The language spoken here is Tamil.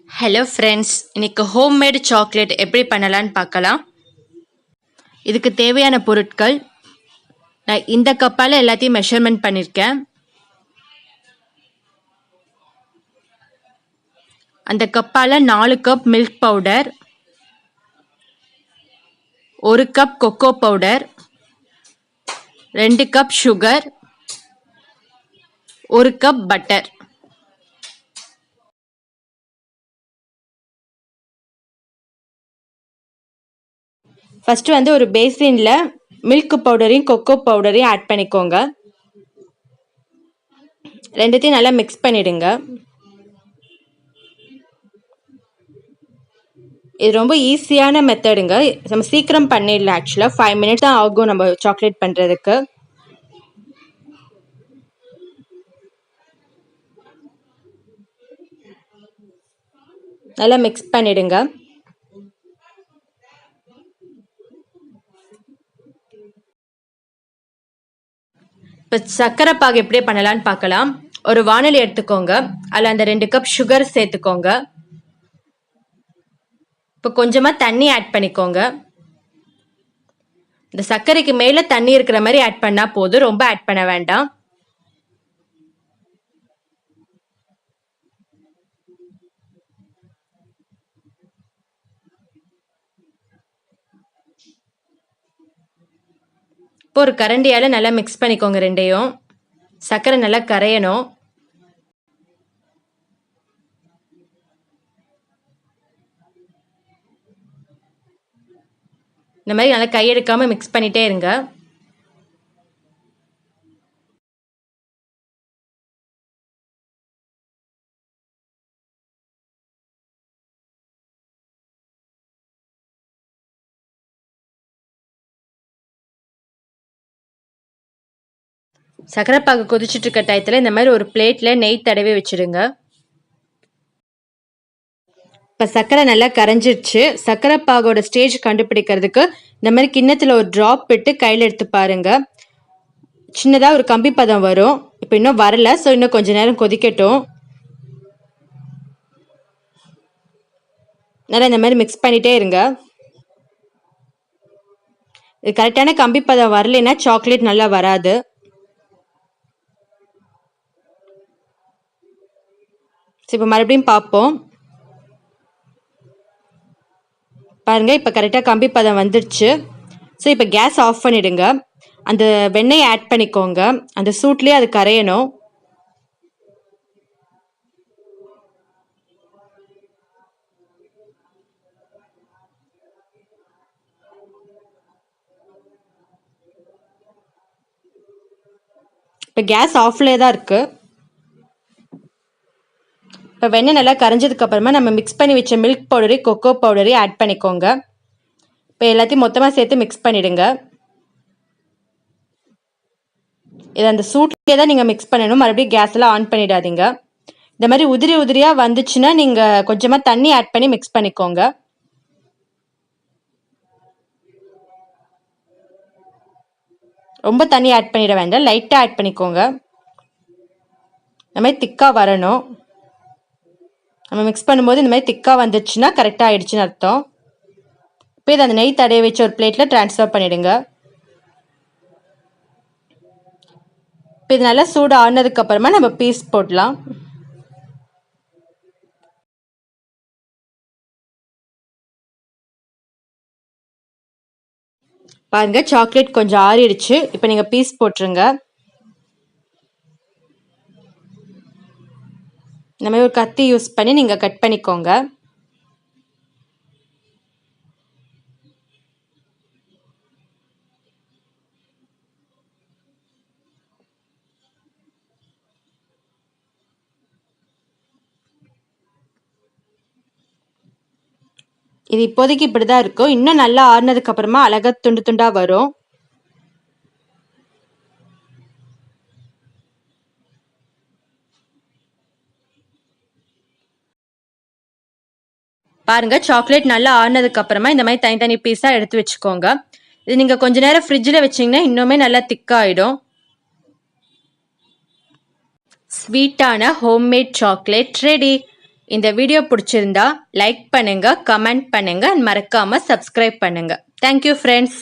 ஹலோ ஃப்ரெண்ட்ஸ், இன்னைக்கு ஹோம்மேடு சாக்லேட் எப்படி பண்ணலான்னு பார்க்கலாம். இதுக்கு தேவையான பொருட்கள் நான் இந்த கப்பால் எல்லாத்தையும் மெஷர்மெண்ட் பண்ணியிருக்கேன். அந்த கப்பால் 4 cup milk powder, 1 cup cocoa powder, 2 cup sugar, 1 cup butter. First ஒரு பேசினில் மில்க் பவுடரையும் கொக்கோ பவுடரையும் ஆட் பண்ணிக்கோங்க. ரெண்டுத்தையும் நல்லா மிக்ஸ் பண்ணிடுங்க. இது ரொம்ப ஈஸியான மெத்தடுங்க. நம்ம சீக்கிரம் பண்ணிடலாம். ஆக்சுவலாக 5 மினிட்ஸ் தான் ஆகும் நம்ம சாக்லேட் பண்ணுறதுக்கு. நல்லா மிக்ஸ் பண்ணிடுங்க. இப்போ சர்க்கரை பாகு எப்படி பண்ணலான்னு பார்க்கலாம். ஒரு வானொலி எடுத்துக்கோங்க. அதில் அந்த 2 கப் சுகர் சேர்த்துக்கோங்க. இப்போ கொஞ்சமாக தண்ணி ஆட் பண்ணிக்கோங்க. இந்த சர்க்கரைக்கு மேலே தண்ணி இருக்கிற மாதிரி ஆட் பண்ணால் போதும், ரொம்ப ஆட் பண்ண வேண்டாம். இப்போ ஒரு கரண்டியால் நல்லா மிக்ஸ் பண்ணிக்கோங்க. ரெண்டையும் சர்க்கரை நல்லா கரையணும். இந்த மாதிரி நல்லா கையெடுக்காமல் மிக்ஸ் பண்ணிகிட்டே இருங்க. சக்கரைப்பாகு கொதிச்சுட்டு இருக்க டயத்தில் இந்த மாதிரி ஒரு பிளேட்டில் நெய் தடவி வச்சுடுங்க. இப்போ சர்க்கரை நல்லா கரைஞ்சிருச்சு. சர்க்கரைப்பாகோட ஸ்டேஜ் கண்டுபிடிக்கிறதுக்கு இந்த மாதிரி கிண்ணத்தில் ஒரு ட்ராப் விட்டு கையில் எடுத்து பாருங்க. சின்னதாக ஒரு கம்பி பதம் வரும். இப்போ இன்னும் வரல, ஸோ இன்னும் கொஞ்ச நேரம் கொதிக்கட்டும். நல்லா இந்த மாதிரி மிக்ஸ் பண்ணிகிட்டே இருங்க. இது கரெக்டான கம்பி பதம் வரலைன்னா சாக்லேட் நல்லா வராது. இப்போ மறுபடியும் பார்ப்போம். பாருங்க, இப்போ கரெக்டாக கம்பி பதம் வந்துடுச்சு. ஸோ இப்போ கேஸ் ஆஃப் பண்ணிடுங்க. அந்த வெண்ணெயை ஆட் பண்ணிக்கோங்க. அந்த சூட்லேயே அது கரையணும். இப்போ கேஸ் ஆஃப்லேயே தான் இருக்கு. இப்போ வெண்ணெய் நல்லா கரைஞ்சதுக்கு அப்புறமா நம்ம மிக்ஸ் பண்ணி வச்ச milk powder, cocoa powder add பண்ணிக்கோங்க. இப்போ எல்லாத்தையும் மொத்தமாக சேர்த்து மிக்ஸ் பண்ணிடுங்க. இதை அந்த சூட்லேயே தான் நீங்கள் மிக்ஸ் பண்ணணும். மறுபடியும் கேஸ் எல்லாம் ஆன் பண்ணிடாதீங்க. இந்த மாதிரி உதிரி உதிரியாக வந்துச்சுன்னா நீங்கள் கொஞ்சமாக தண்ணி ஆட் பண்ணி மிக்ஸ் பண்ணிக்கோங்க. ரொம்ப தண்ணி ஆட் பண்ணிட வேண்டாம், லைட்டாக ஆட் பண்ணிக்கோங்க. இந்த மாதிரி திக்காக வரணும். நம்ம மிக்ஸ் பண்ணும்போது இந்த மாதிரி திக்காக வந்துச்சுன்னா கரெக்டாக ஆயிடுச்சுன்னு அர்த்தம். இப்போ இதை அந்த நெய் தடவி வச்சு ஒரு பிளேட்டில் ட்ரான்ஸ்ஃபர் பண்ணிடுங்க. இப்போ இது நல்லா சூடு ஆனதுக்கு அப்புறமா நம்ம பீஸ் போடலாம். பாருங்க, சாக்லேட் கொஞ்சம் ஆறிடுச்சு. இப்போ நீங்கள் பீஸ் போட்டுருங்க. இந்த மாதிரி ஒரு கத்தி யூஸ் பண்ணி நீங்கள் கட் பண்ணிக்கோங்க. இது இப்போதைக்கு இப்படி தான் இருக்கும். இன்னும் நல்லா ஆறுனதுக்கு அப்புறமா அழகா துண்டு துண்டா வரும். பாருங்க, சாக்லேட் நல்லா ஆறுனதுக்கு அப்புறமா இந்த மாதிரி தனித்தனி பீஸா எடுத்து வச்சுக்கோங்க. இது நீங்க கொஞ்ச நேரம் ஃப்ரிட்ஜில் வச்சீங்கன்னா இன்னுமே நல்லா திக்காயிடும். ஸ்வீட்டான ஹோம்மேட் சாக்லேட் ரெடி. இந்த வீடியோ பிடிச்சிருந்தா லைக் பண்ணுங்க, கமெண்ட் பண்ணுங்க, மறக்காம சப்ஸ்கிரைப் பண்ணுங்க. Thank you friends.